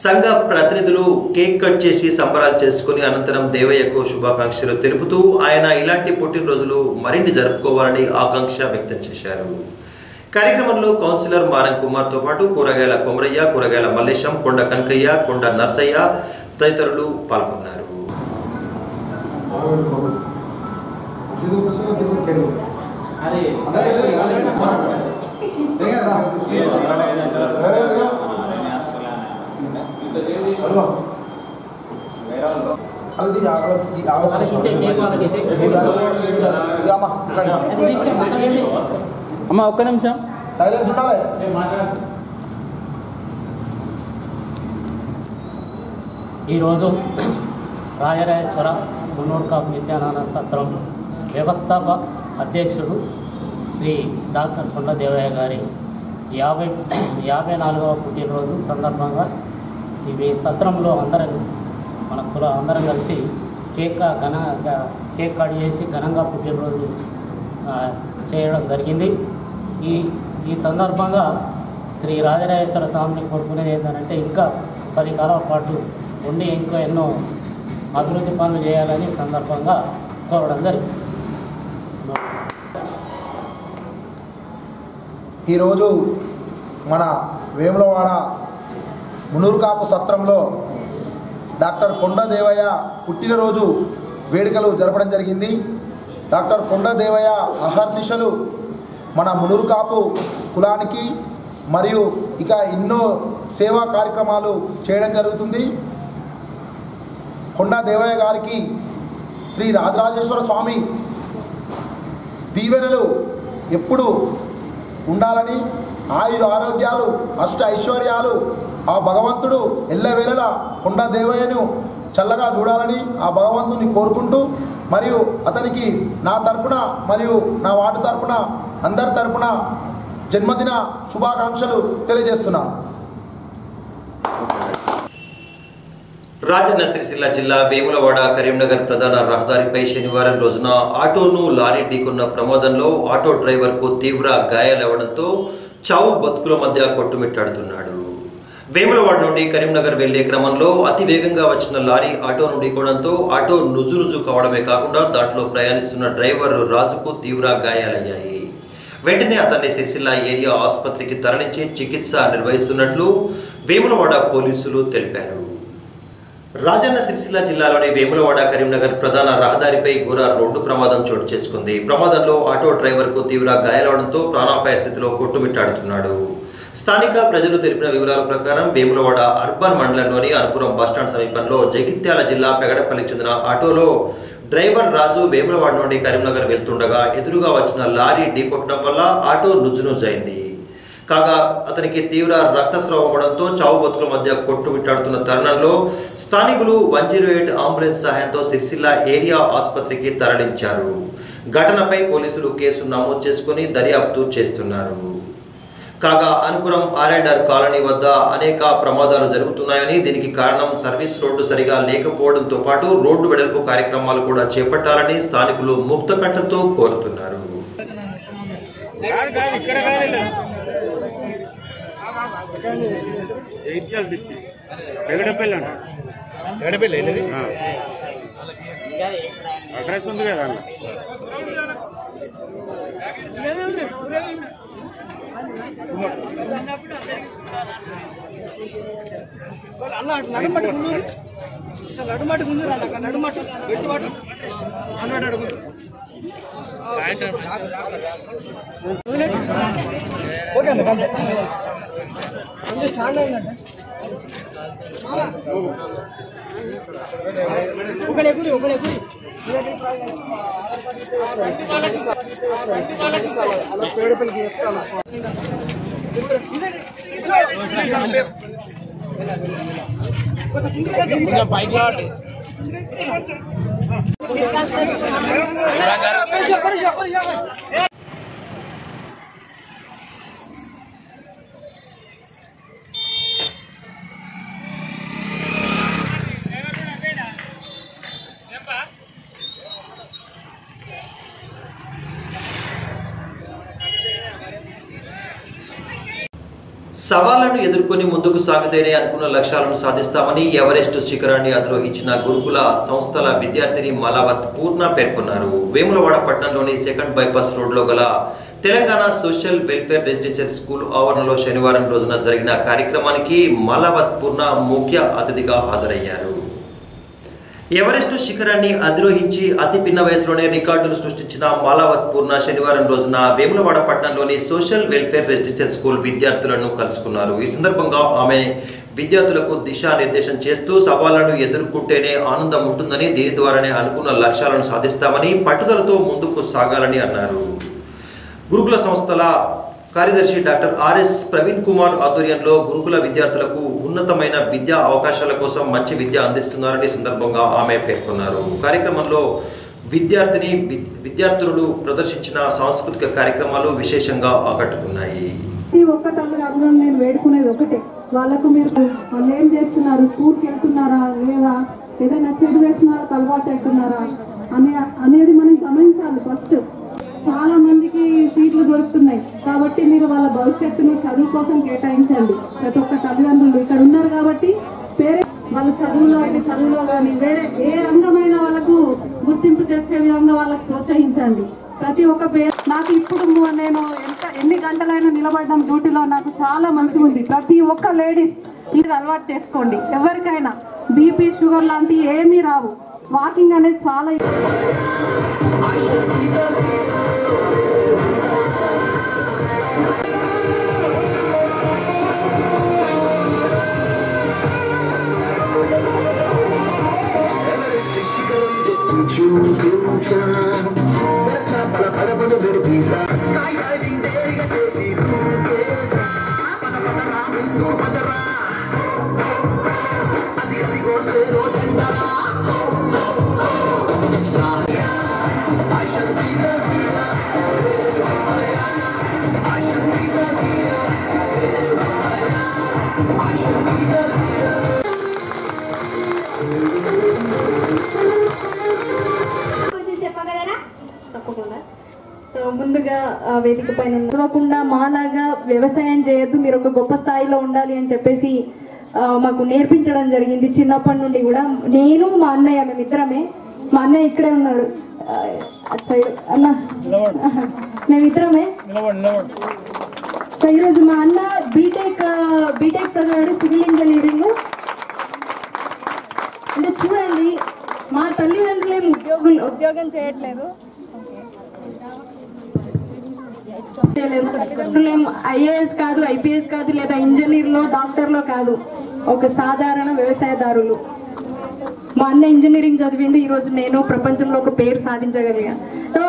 సంఘ ప్రతినిధులు కేక్ కట్ చేసి సంబరాలు చేసుకుని అనంతరం దేవయ్యకు శుభాకాంక్షలు తెలుపుతూ ఆయన ఇలాంటి పుట్టినరోజులు మరిన్ని జరుపుకోవాలని ఆకాంక్ష వ్యక్తం చేశారు. కార్యక్రమంలో కౌన్సిలర్ మారం కుమార్తో పాటు కూరగాయల కొమరయ్య, కూరగాయల మల్లేశం, కొండ కనకయ్య, కొండ నర్సయ్య తదితరులు పాల్గొన్నారు. అమ్మా ఒక్క నిమిషం సైలెన్స్ ఉండాలి. ఈరోజు రాజరాజేశ్వర మున్నూరు కాపు నిత్యానంద సత్రం వ్యవస్థాపక అధ్యక్షుడు శ్రీ డాక్టర్ కొండా దేవయ్య గారి 54వ పుట్టినరోజు సందర్భంగా ఇవి సత్రంలో అందరం కలిసి కేక్ కట్ చేసి ఘనంగా పుట్టినరోజు చేయడం జరిగింది. ఈ సందర్భంగా శ్రీ రాజరాజేశ్వర స్వామిని కోరుకునేది ఏంటంటే ఇంకా 10 కాలాల పాటు ఉండి ఇంకా ఎన్నో అభివృద్ధి పనులు చేయాలని సందర్భంగా కోరడం జరిగింది. ఈరోజు మన వేములవాడ మున్నూరు కాపు సత్రంలో డాక్టర్ కొండా దేవయ్య పుట్టినరోజు వేడుకలు జరపడం జరిగింది. డాక్టర్ కొండా దేవయ్య అహర్నిశలు మన మున్నూరు కాపు కులానికి మరియు ఇక ఎన్నో సేవా కార్యక్రమాలు చేయడం జరుగుతుంది. కొండా దేవయ్య గారికి శ్రీ రాజరాజేశ్వర స్వామి దీవెనలు ఎప్పుడు ఉండాలని, ఆయుర ఆరోగ్యాలు అష్ట ఐశ్వర్యాలు ఆ భగవంతుడు ఎల్లవేళలా కొండా దేవయ్యను చల్లగా చూడాలని ఆ భగవంతుని కోరుకుంటూ మరియు అతనికి నా తరపున మరియు నా వార్డు తరపున అందరి తరపున జన్మదిన శుభాకాంక్షలు తెలియజేస్తున్నాను. రాజన్న సిరిసిల్ల జిల్లా వేములవాడ కరీంనగర్ ప్రధాన రహదారిపై శనివారం రోజున ఆటోను లారీ ఢీకొన్న ప్రమాదంలో ఆటో డ్రైవర్కు తీవ్ర గాయాలవడంతో చావు బతుకుల మధ్య కొట్టుమిట్టాడుతున్నాడు. వేములవాడ నుండి కరీంనగర్ వెళ్లే క్రమంలో అతి వేగంగా వచ్చిన లారీ ఆటోను ఢీకొనడంతో ఆటో నుజునుజు కావడమే కాకుండా దాంట్లో ప్రయాణిస్తున్న డ్రైవర్ రాజుకు తీవ్ర గాయాలయ్యాయి. వెంటనే అతన్ని సిరిసిల్ల ఏరియా ఆసుపత్రికి తరలించి చికిత్స నిర్వహిస్తున్నట్లు వేములవాడ పోలీసులు తెలిపారు. రాజన్న సిరిసిల్ల జిల్లాలోని వేములవాడ కరీంనగర్ ప్రధాన రహదారిపై ఘోర రోడ్డు ప్రమాదం చోటు చేసుకుంది. ప్రమాదంలో ఆటో డ్రైవర్కు తీవ్ర గాయాలవడంతో ప్రాణాపాయ స్థితిలో కొట్టుమిట్టాడుతున్నాడు. స్థానిక ప్రజలు తెలిపిన వివరాల ప్రకారం వేములవాడ అర్బన్ మండలంలోని అనుపురం బస్టాండ్ సమీపంలో జగిత్యాల జిల్లా పెగడపల్లికి చెందిన ఆటోలో డ్రైవర్ రాజు వేములవాడ నుండి కరీంనగర్ వెళ్తుండగా ఎదురుగా వచ్చిన లారీ ఢీకొట్టడం వల్ల ఆటో నుజ్జునుజ్జైంది. కాగా అతనికి తీవ్ర రక్తస్రావం అవ్వడంతో చావు బతుకుల మధ్య కొట్టుమిట్టాడుతున్న తరుణంలో స్థానికులు 108 అంబులెన్స్ సహాయంతో సిరిసిల్ల ఏరియా ఆసుపత్రికి తరలించారు. ఘటనపై పోలీసులు కేసు నమోదు చేసుకుని దర్యాప్తు చేస్తున్నారు. కాగా అనుపురం ఆర్ఎండ్ఆర్ కాలనీ వద్ద అనేక ప్రమాదాలు జరుగుతున్నాయని, దీనికి కారణం సర్వీస్ రోడ్డు సరిగా లేకపోవడంతో పాటు రోడ్డు వెడల్పు కార్యక్రమాలు కూడా చేపట్టాలని స్థానికులు ముక్త కంఠంతో కోరుతున్నారు. అడ్రస్ ఉంది కదా నడుమట్టు ముందు నడుమట్టు పెట్టుబాటు అన్నాడు కొంచెం స్టాండ్ అయిందంటే ఒకడే అలా పేడపల్లికి చెప్తాను. కొంచెం బైక్ లాంటి సవాళ్లను ఎదుర్కొని ముందుకు సాగితేనే అనుకున్న లక్ష్యాలను సాధిస్తామని ఎవరెస్ట్ శిఖరాన్ని అధిరోహించిన గురుకుల సంస్థల విద్యార్థిని మలావత్ పూర్ణ పేర్కొన్నారు. వేములవాడ పట్టణంలోని సెకండ్ బైపాస్ రోడ్లో గల Telangana social welfare residential school ఆవరణలో శనివారం రోజున జరిగిన కార్యక్రమానికి మలావత్ పూర్ణ ముఖ్య అతిథిగా హాజరయ్యారు. ఎవరెస్ట్ శిఖరాన్ని అధిరోహించి అతి పిన్న వయసులోనే రికార్డులు సృష్టించిన మలావత్ పూర్ణ శనివారం రోజున వేములవాడ పట్టణంలోని సోషల్ వెల్ఫేర్ రెసిడెన్షియల్ స్కూల్ విద్యార్థులను కలుసుకున్నారు. ఈ సందర్భంగా ఆమె విద్యార్థులకు దిశానిర్దేశం చేస్తూ సవాళ్లను ఎదుర్కొంటేనే ఆనందం ఉంటుందని, దీని ద్వారానే అనుకున్న లక్ష్యాలను సాధిస్తామని, పట్టుదలతో ముందుకు సాగాలని అన్నారు. గురుకుల సంస్థల కార్యదర్శి డాక్టర్ ఆర్ఎస్ ప్రవీణ్ కుమార్ ఆధ్వర్యంలో గురుకుల విద్యార్థులకు ఉన్నతమైన విద్యా అవకాశాల కోసం మంచి విద్య అందిస్తున్నారని సందర్భంగా ఆమె పేర్కొన్నారు. కార్యక్రమంలో విద్యార్థులు ప్రదర్శించిన సాంస్కృతిక కార్యక్రమాలు విశేషంగా ఆకట్టుకున్నాయి. ఒక్క తల్లిదండ్రులను నేను వేడుకునేది ఒకటే, వాళ్ళకు మీరు వాళ్ళు ఏం చేస్తున్నారు, స్కూల్కి వెళ్తున్నారా లేదా ఏదైనా చెడు వ్యసనాలకు అలవాటు అవుతున్నారా అనేది మనం గమనించాలి. ఫస్ట్ చాలా మందికి సీట్లు దొరుకుతున్నాయి కాబట్టి మీరు వాళ్ళ భవిష్యత్తును చదువు కోసం కేటాయించండి. ప్రతి ఒక్క తల్లిదండ్రులు ఇక్కడ ఉన్నారు కాబట్టి వాళ్ళ చదువులో కానీ వేరే ఏ రంగమైన వాళ్ళకు గుర్తింపు తెచ్చే విధంగా వాళ్ళకు ప్రోత్సహించండి. ప్రతి ఒక్క నాకు ఇప్పుడు నేను ఎన్ని గంటలైనా నిలబడడం డ్యూటీలో నాకు చాలా మంచిగా ఉంది. ప్రతి ఒక్క లేడీస్ ఇది అలవాటు చేసుకోండి. ఎవరికైనా బీపీ షుగర్ లాంటివి ఏమీ రావు. వాకింగ్ అనేది చాలా ముందుగా వేదిక పైన చదవకుండా మాలాగా వ్యవసాయం చేయొద్దు, మీరు ఒక గొప్ప స్థాయిలో ఉండాలి అని చెప్పేసి మాకు నేర్పించడం జరిగింది చిన్నప్పటి నుండి కూడా. నేను మా అన్నయ్య మేమిద్దరమే, మా అన్నయ్య ఇక్కడే ఉన్నాడు అన్న, మేమిద్దరమే. సో ఈరోజు మా అన్న బీటెక్ చదివాడు, సివిల్ ఇంజనీరింగ్. అంటే చూడండి, మా తల్లిదండ్రులు ఏమి ఉద్యోగం చేయట్లేదు, ఐఏఎస్ కాదు, ఐపీఎస్ కాదు, లేదా ఇంజనీర్లో డాక్టర్లో కాదు, ఒక సాధారణ వ్యవసాయదారులు. మా అన్న ఇంజనీరింగ్ చదివిండు, ఈరోజు నేను ప్రపంచంలో ఒక పేరు సాధించగలిగా. సో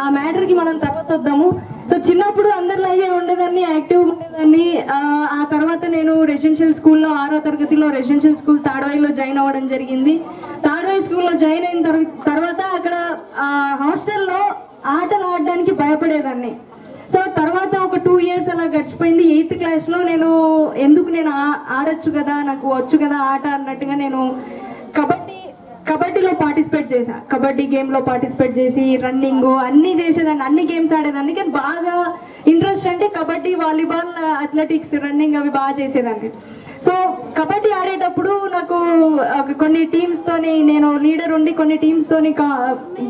ఆ మ్యాటర్కి మనం తర్వాత వద్దాము. సో చిన్నప్పుడు అందరిలో అయ్యే ఉండేదాన్ని, యాక్టివ్గా ఉండేదాన్ని. ఆ తర్వాత నేను రెసిడెన్షియల్ స్కూల్లో 6వ తరగతిలో రెసిడెన్షియల్ స్కూల్ తాడవాయిలో జాయిన్ అవ్వడం జరిగింది. తాడవాయి స్కూల్లో జాయిన్ అయిన తర్వాత అక్కడ హాస్టల్లో ఆటలు ఆడడానికి భయపడేదాన్ని. సో తర్వాత ఒక 2 years అలా గడిచిపోయింది. 8th క్లాస్లో నేను ఆడొచ్చు కదా, నాకు వచ్చు కదా ఆట అన్నట్టుగా నేను కబడ్డీలో పార్టిసిపేట్ చేశాను. కబడ్డీ గేమ్లో పార్టిసిపేట్ చేసి రన్నింగ్ అన్నీ చేసేదాన్ని, అన్ని గేమ్స్ ఆడేదాన్ని. కానీ బాగా ఇంట్రెస్ట్ అంటే కబడ్డీ, వాలీబాల్, అథ్లెటిక్స్, రన్నింగ్ అవి బాగా చేసేదాన్ని. సో కబడ్డీ ఆడేటప్పుడు నాకు కొన్ని టీమ్స్తోని నేను లీడర్ ఉండి కొన్ని టీమ్స్తోని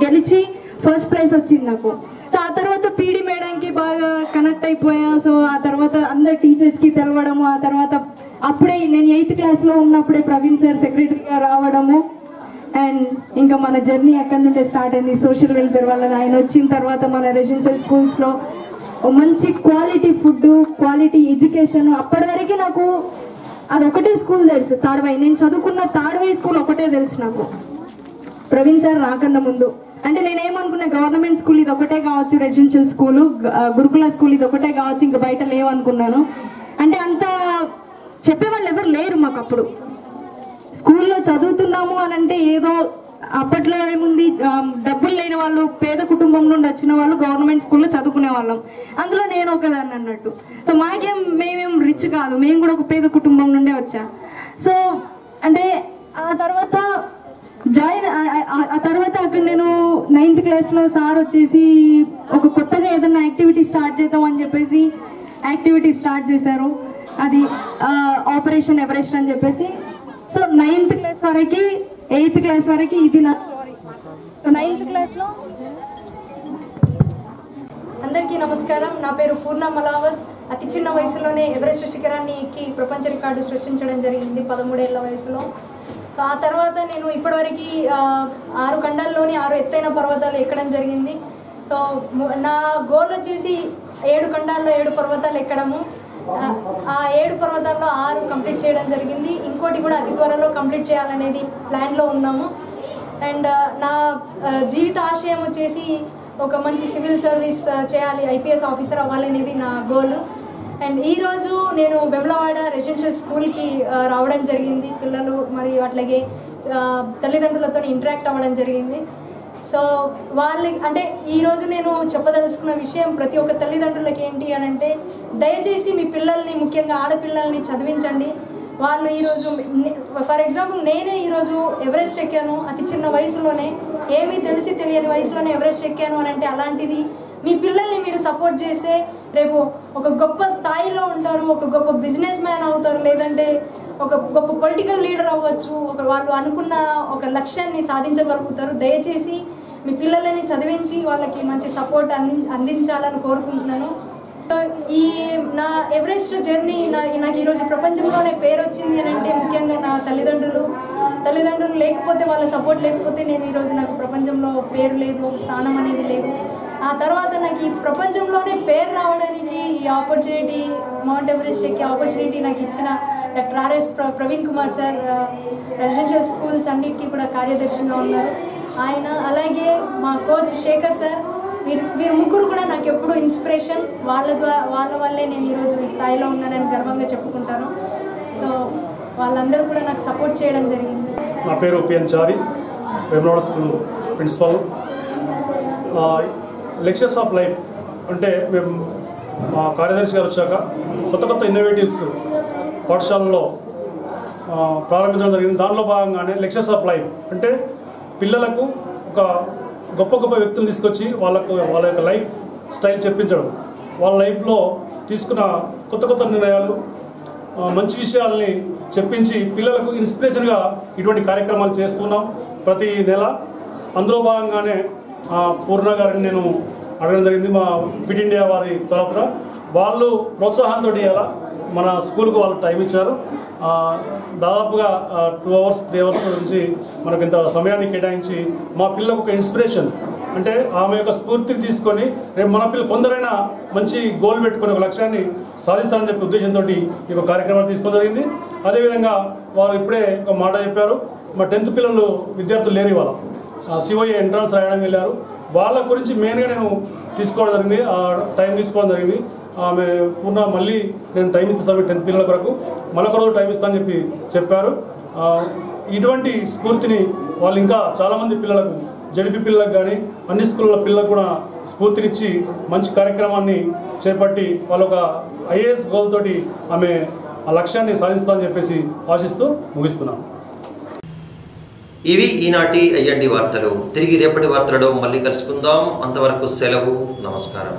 గెలిచి ఫస్ట్ ప్రైజ్ వచ్చింది నాకు. సో ఆ తర్వాత పీడి మేడంకి బాగా కనెక్ట్ అయిపోయా. సో ఆ తర్వాత అందరు టీచర్స్కి తెలవడము, ఆ తర్వాత అప్పుడే నేను 8th క్లాస్లో ఉన్నప్పుడే ప్రవీణ్ సార్ సెక్రటరీగా రావడము. అండ్ ఇంకా మన జర్నీ ఎక్కడి నుండి స్టార్ట్ అయింది, సోషల్ వెల్ఫేర్ వల్ల. ఆయన వచ్చిన తర్వాత మన రెసిడెన్షియల్ స్కూల్స్లో మంచి క్వాలిటీ ఫుడ్, క్వాలిటీ ఎడ్యుకేషన్. అప్పటి వరకు నాకు అదొకటే స్కూల్ తెలుసు, తాడ్వాయి. నేను చదువుకున్న తాడ్వాయి స్కూల్ ఒకటే తెలుసు నాకు, ప్రవీణ్ సార్ రాకన్నా ముందు. అంటే నేనేమనుకున్నా, గవర్నమెంట్ స్కూల్ ఇది ఒకటే కావచ్చు, రెసిడెన్షియల్ స్కూల్, గురుకుల స్కూల్ ఇది ఒకటే కావచ్చు, ఇంకా బయట లేవనుకున్నాను. అంటే అంత చెప్పేవాళ్ళు ఎవరు లేరు మాకు అప్పుడు. స్కూల్లో చదువుతున్నాము అని అంటే ఏదో అప్పట్లో ఏముంది, డబ్బులు లేని వాళ్ళు, పేద కుటుంబం నుండి వచ్చిన వాళ్ళు గవర్నమెంట్ స్కూల్లో చదువుకునే వాళ్ళం. అందులో నేను ఒకదాన్ని అన్నట్టు. సో మేమేం రిచ్ కాదు, మేము కూడా ఒక పేద కుటుంబం నుండే వచ్చా. సో అంటే ఆ తర్వాత అక్కడ నేను 9th క్లాస్లో సార్ వచ్చేసి ఒక కొత్తగా ఏదైనా యాక్టివిటీ స్టార్ట్ చేద్దామని చెప్పేసి యాక్టివిటీ స్టార్ట్ చేశారు. అది ఆపరేషన్ ఎవరెస్ట్ అని చెప్పేసి. సో 9th క్లాస్ వరకు 8th క్లాస్ వరకు ఇది నా స్టోరీ. సో 9th క్లాస్లో అందరికీ నమస్కారం. నా పేరు పూర్ణ మలావత్. అతి చిన్న వయసులోనే ఎవరెస్ట్ శిఖరాన్ని ఎక్కి ప్రపంచ రికార్డు సృష్టించడం జరిగింది 13 ఏళ్ల వయసులో. సో ఆ తర్వాత నేను ఇప్పటివరకు 6 ఖండాల్లోని 6 ఎత్తైన పర్వతాలు ఎక్కడం జరిగింది. సో నా గోల్ వచ్చేసి 7 ఖండాల్లో 7 పర్వతాలు ఎక్కడము. ఆ 7 పర్వతాల్లో 6 కంప్లీట్ చేయడం జరిగింది. ఇంకోటి కూడా అతి త్వరలో కంప్లీట్ చేయాలనేది ప్లాన్లో ఉన్నాము. అండ్ నా జీవిత ఆశయం వచ్చేసి ఒక మంచి సివిల్ సర్వీస్ చేయాలి, IPS ఆఫీసర్ అవ్వాలనేది నా గోల్. అండ్ ఈరోజు నేను వెమ్లవాడ రెసిడెన్షియల్ స్కూల్కి రావడం జరిగింది. పిల్లలు మరియు అట్లాగే తల్లిదండ్రులతో ఇంటరాక్ట్ అవ్వడం జరిగింది. సో అంటే ఈరోజు నేను చెప్పదలుచుకున్న విషయం ప్రతి ఒక్క తల్లిదండ్రులకి ఏంటి అని అంటే, దయచేసి మీ పిల్లల్ని, ముఖ్యంగా ఆడపిల్లల్ని చదివించండి. వాళ్ళు ఈరోజు ఫర్ ఎగ్జాంపుల్ నేనే ఈరోజు ఎవరెస్ట్ ఎక్కాను అతి చిన్న వయసులోనే, ఏమీ తెలియని వయసులోనే ఎవరెస్ట్ ఎక్కాను అని అంటే, అలాంటిది మీ పిల్లల్ని మీరు సపోర్ట్ చేస్తే రేపు ఒక గొప్ప స్థాయిలో ఉంటారు, ఒక గొప్ప బిజినెస్ మ్యాన్ అవుతారు, లేదంటే ఒక గొప్ప పొలిటికల్ లీడర్ అవ్వచ్చు, వాళ్ళు అనుకున్న ఒక లక్ష్యాన్ని సాధించగలుగుతారు. దయచేసి మీ పిల్లలని చదివించి వాళ్ళకి మంచి సపోర్ట్ అందించాలని కోరుకుంటున్నాను. ఈ నా ఎవరెస్ట్ జర్నీ నాకు ఈరోజు ప్రపంచంలోనే పేరు వచ్చింది అని అంటే ముఖ్యంగా నా తల్లిదండ్రులు లేకపోతే, వాళ్ళ సపోర్ట్ లేకపోతే నేను ఈరోజు నాకు ప్రపంచంలో పేరు లేదు, ఒక స్థానం అనేది లేదు. ఆ తర్వాత నాకు ఈ ప్రపంచంలోనే పేరు రావడానికి ఈ ఆపర్చునిటీ, మౌంట్ ఎవరెస్ట్ ఎక్కే ఆపర్చునిటీ నాకు ఇచ్చిన doctor RS Praveen Kumar sir, residential schools అన్నిటికీ కూడా కార్యదర్శిగా ఉన్నారు ఆయన. అలాగే మా కోచ్ శేఖర్ సార్, వీరు ముగ్గురు కూడా నాకు ఎప్పుడూ ఇన్స్పిరేషన్. వాళ్ళ వల్లే నేను ఈరోజు ఈ స్థాయిలో ఉన్నానని గర్వంగా చెప్పుకుంటాను. సో వాళ్ళందరూ కూడా నాకు సపోర్ట్ చేయడం జరిగింది. నా పేరు PN Chari, Vemulawada school principal. Lectures of life అంటే మేము మా కార్యదర్శి గారు వచ్చాక కొత్త ఇన్నోవేటివ్స్ పాఠశాలలో ప్రారంభించడం జరిగింది. దానిలో భాగంగానే లెక్చర్స్ ఆఫ్ లైఫ్ అంటే పిల్లలకు ఒక గొప్ప వ్యక్తులు తీసుకొచ్చి వాళ్ళ యొక్క లైఫ్ స్టైల్ చెప్పించడం, వాళ్ళ లైఫ్లో తీసుకున్న కొత్త నిర్ణయాలు, మంచి విషయాల్ని చెప్పించి పిల్లలకు ఇన్స్పిరేషన్గా ఇటువంటి కార్యక్రమాలు చేస్తున్నాం ప్రతి నెల. అందులో భాగంగానే పూర్ణ గారిని నేను అడగడం జరిగింది మా ఫిట్ ఇండియా వారి తరపున. వాళ్ళు ప్రోత్సాహంతో ఇలా మన స్కూల్కు వాళ్ళు టైం ఇచ్చారు. దాదాపుగా 2 hours 3 hours నుంచి మనకు ఇంత సమయాన్ని కేటాయించి మా పిల్లలకు ఒక ఇన్స్పిరేషన్ అంటే ఆమె యొక్క స్ఫూర్తిని తీసుకొని రేపు మన పిల్లలు కొందరైనా మంచి గోల్ పెట్టుకుని ఒక లక్ష్యాన్ని సాధిస్తారని చెప్పే ఉద్దేశంతో ఈ ఒక కార్యక్రమాన్ని తీసుకోవడం జరిగింది. అదేవిధంగా వారు ఇప్పుడే ఒక మాట చెప్పారు, మా 10th పిల్లలు విద్యార్థులు లేరు, ఇవాళ COE ఎంట్రన్స్ రాయడం వెళ్ళారు. వాళ్ళ గురించి మెయిన్గా నేను తీసుకోవడం జరిగింది, టైం తీసుకోవడం జరిగింది. ఆమె పూర్ణ మళ్ళీ నేను టైం ఇస్తాను 10th పిల్లల కొరకు, మరొక రోజు టైం ఇస్తానని చెప్పారు. ఇటువంటి స్ఫూర్తిని వాళ్ళు ఇంకా చాలామంది పిల్లలకు జడిపి పిల్లలకు కానీ అన్ని స్కూళ్ళ పిల్లలకు కూడా స్ఫూర్తినిచ్చి మంచి కార్యక్రమాన్ని చేపట్టి వాళ్ళ ఒక ఐఏఎస్ గోల్ తోటి ఆమె ఆ లక్ష్యాన్ని సాధిస్తామని చెప్పేసి ఆశిస్తూ ముగిస్తున్నాం. ఇవి ఈనాటి అయ్యండి వార్తలు. తిరిగి రేపటి వార్తలలో మళ్ళీ కలుసుకుందాం. అంతవరకు సెలవు. నమస్కారం.